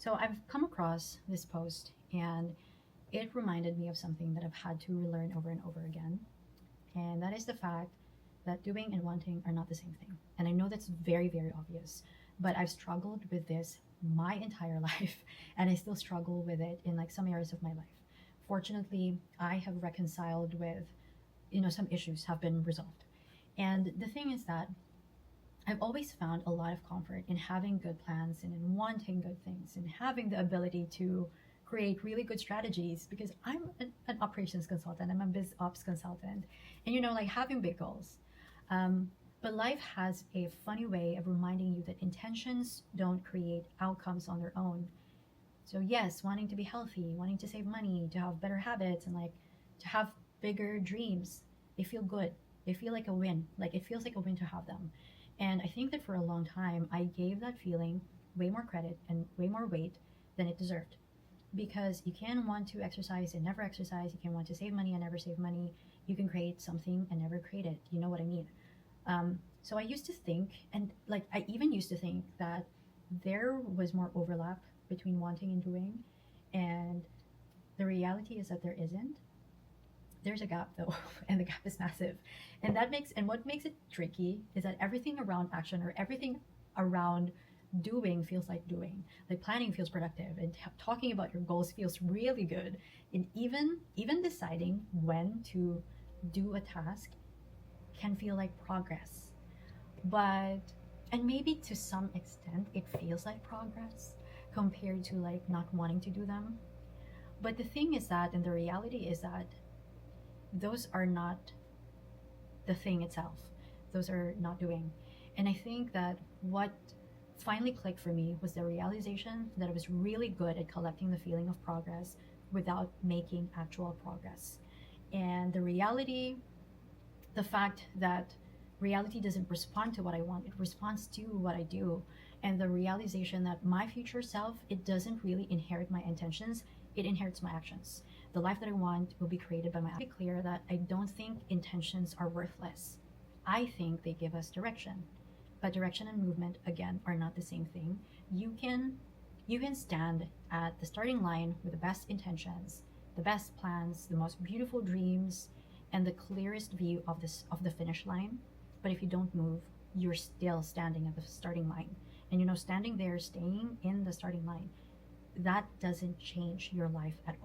So I've come across this post and it reminded me of something that I've had to relearn over and over again. And that is the fact that doing and wanting are not the same thing. And I know that's very, very obvious, but I've struggled with this my entire life and I still struggle with it in like some areas of my life. Fortunately, I have reconciled with, some issues have been resolved. And the thing is that I've always found a lot of comfort in having good plans and in wanting good things and having the ability to create really good strategies because I'm an operations consultant, I'm a biz ops consultant, and like having big goals. But life has a funny way of reminding you that intentions don't create outcomes on their own. So, yes, wanting to be healthy, wanting to save money, to have better habits, and like to have bigger dreams, they feel good. They feel like a win. Like it feels like a win to have them. And I think that for a long time, I gave that feeling way more credit and way more weight than it deserved. Because you can want to exercise and never exercise. You can want to save money and never save money. You can create something and never create it. You know what I mean? So I used to think, and like I even used to think that there was more overlap between wanting and doing. And the reality is that there isn't. There's a gap though, and the gap is massive. And what makes it tricky is that everything around action or everything around doing feels like doing. Like planning feels productive, and talking about your goals feels really good. And even deciding when to do a task can feel like progress. But and maybe to some extent it feels like progress compared to like not wanting to do them. But the thing is that, and the reality is that those are not the thing itself. Those are not doing. And I think that what finally clicked for me was the realization that I was really good at collecting the feeling of progress without making actual progress. And the fact that reality doesn't respond to what I want, it responds to what I do. And the realization that my future self, it doesn't really inherit my intentions, it inherits my actions. The life that I want will be created by my actions. It's clear that I don't think intentions are worthless. I think they give us direction. But direction and movement, again, are not the same thing. You can stand at the starting line with the best intentions, the best plans, the most beautiful dreams, and the clearest view of the finish line. But if you don't move, you're still standing at the starting line. And standing there, staying in the starting line, that doesn't change your life at all.